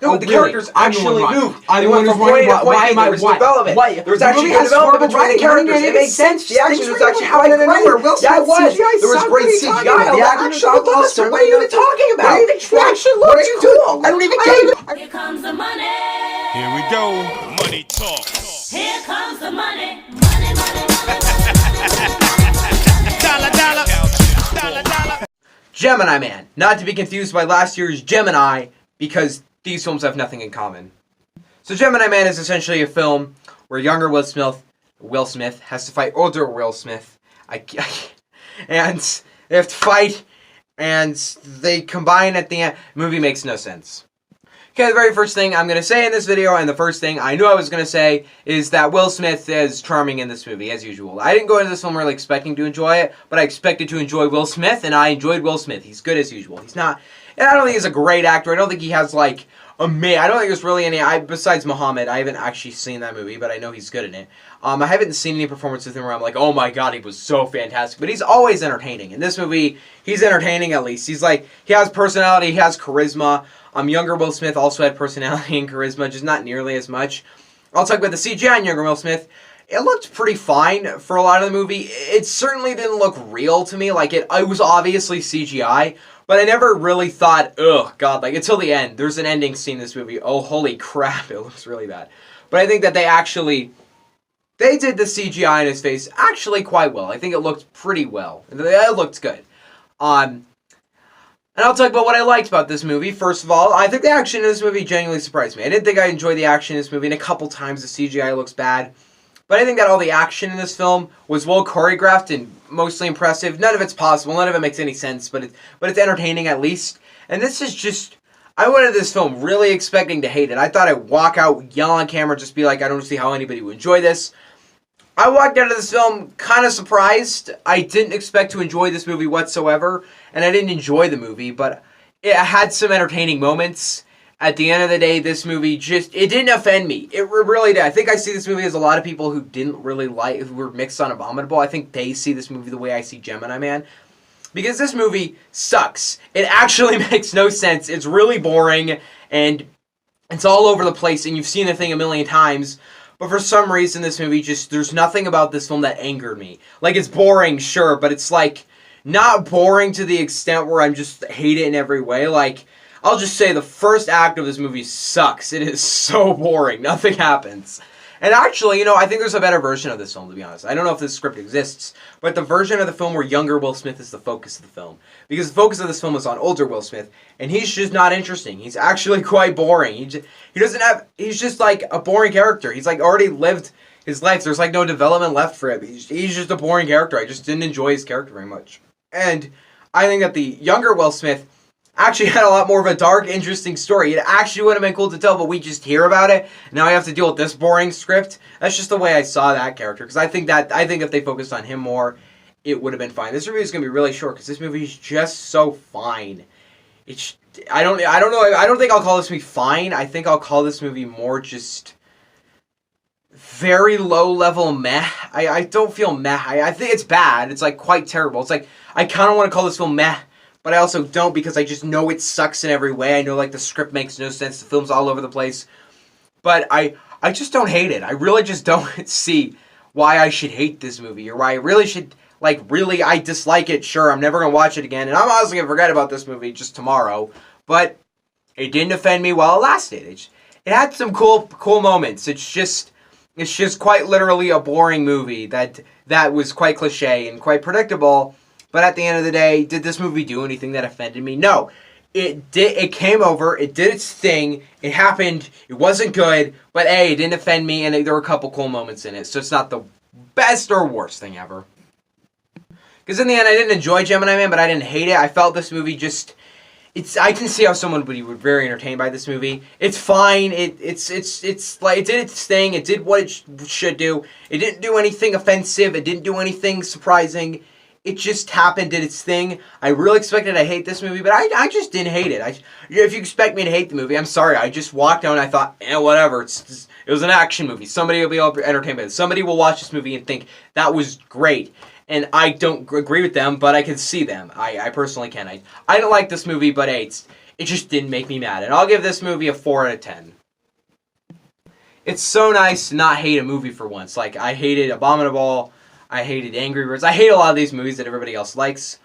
No, the characters actually moved. I'm They the one went who's from point wondering to point. There was development. There was actually good development between the characters. It made sense. The action was actually quite great. Yeah, it was. There was great CGI. The action was awesome. What are you even talking about? The action looks cool. I don't even get it. Here comes the money. Here we go. Money talk. Here comes the money. Money, money, money, money. Dollar, dollar. Dollar, dollar. Gemini Man, not to be confused by last year's Gemini, because these films have nothing in common. So Gemini Man is essentially a film where younger Will Smith has to fight older Will Smith, and they have to fight, and they combine at the end. Movie makes no sense. Okay, the very first thing I'm going to say in this video, and the first thing I knew I was going to say, is that Will Smith is charming in this movie, as usual. I didn't go into this film really expecting to enjoy it, but I expected to enjoy Will Smith, and I enjoyed Will Smith. He's good as usual. He's not, and I don't think he's a great actor. I don't think he has, like, I don't think there's really any, besides Muhammad, I haven't actually seen that movie, but I know he's good in it. I haven't seen any performance with him where I'm like, oh my god, he was so fantastic. But he's always entertaining. In this movie, he's entertaining at least. He's like, he has personality, he has charisma. Younger Will Smith also had personality and charisma, just not nearly as much. I'll talk about the CGI in younger Will Smith. It looked pretty fine for a lot of the movie. It certainly didn't look real to me. Like, it was obviously CGI, but I never really thought, ugh, god, like, until the end. There's an ending scene in this movie. Oh, holy crap, it looks really bad. But I think that they did the CGI in his face actually quite well. I think it looked pretty well. It looked good. And I'll talk about what I liked about this movie. First of all, I think the action in this movie genuinely surprised me. I didn't think I enjoyed the action in this movie, and a couple times the CGI looks bad. But I think that all the action in this film was well choreographed and mostly impressive. None of it's possible. None of it makes any sense, but it's entertaining at least. And this is just, I went into this film really expecting to hate it. I thought I'd walk out, yell on camera, just be like, I don't see how anybody would enjoy this. I walked out of this film kind of surprised. I didn't expect to enjoy this movie whatsoever, and I didn't enjoy the movie, but it had some entertaining moments. At the end of the day, this movie it didn't offend me. It really did. I think I see this movie as a lot of people who didn't really like, who were mixed on Abominable. I think they see this movie the way I see Gemini Man. Because this movie sucks. It actually makes no sense. It's really boring, and it's all over the place, and you've seen the thing a million times. But for some reason, this movie there's nothing about this film that angered me. Like, it's boring, sure, but it's, like, not boring to the extent where I'm just hate it in every way. Like, I'll just say the first act of this movie sucks. It is so boring. Nothing happens. And actually, I think there's a better version of this film, to be honest. I don't know if this script exists, but the version of the film where younger Will Smith is the focus of the film. Because the focus of this film is on older Will Smith, and he's just not interesting. He's actually quite boring. He's just like a boring character. He's like already lived his life. There's like no development left for him. He's just a boring character. I just didn't enjoy his character very much. And I think that the younger Will Smith actually had a lot more of a dark, interesting story. It actually would have been cool to tell, but we just hear about it. Now I have to deal with this boring script. That's just the way I saw that character. Because I think if they focused on him more, it would have been fine. This review is going to be really short because this movie is just so fine. I don't know. I don't think I'll call this movie fine. I think I'll call this movie more just very low level meh. I don't feel meh. I think it's bad. It's like quite terrible. It's like I kind of want to call this film meh. But I also don't because I just know it sucks in every way. I know, like, the script makes no sense. The film's all over the place. But I just don't hate it. I really just don't see why I should hate this movie. Or why I really should, like, I dislike it. Sure, I'm never going to watch it again. And I'm honestly going to forget about this movie just tomorrow. But it didn't offend me while it lasted. It had some cool moments. It's just quite literally a boring movie that was quite cliche and quite predictable. But at the end of the day, did this movie do anything that offended me? No. It came over, it did its thing, it happened, it wasn't good, but hey, it didn't offend me, and there were a couple cool moments in it, so it's not the best or worst thing ever. Because in the end, I didn't enjoy Gemini Man, but I didn't hate it. I felt this movie I can see how someone would be very entertained by this movie. It's fine, it's like, it did its thing, it did what it should do, it didn't do anything offensive, it didn't do anything surprising. It just happened, did its thing. I really expected to hate this movie, but I just didn't hate it. If you expect me to hate the movie, I'm sorry. I just walked out and I thought, whatever. It was an action movie. Somebody will be entertained by it. Somebody will watch this movie and think, that was great. And I don't agree with them, but I can see them. I personally can. I don't like this movie, but hey, it just didn't make me mad. And I'll give this movie a 4 out of 10. It's so nice to not hate a movie for once. Like, I hated Abominable. I hated Angry Birds. I hate a lot of these movies that everybody else likes.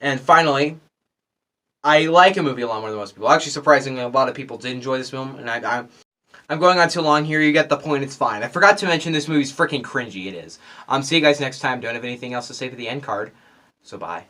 And finally, I like a movie a lot more than most people. Actually, surprisingly, a lot of people did enjoy this film. And I'm going on too long here. You get the point. It's fine. I forgot to mention this movie's freaking cringy. It is. See you guys next time. Don't have anything else to say for the end card. So bye.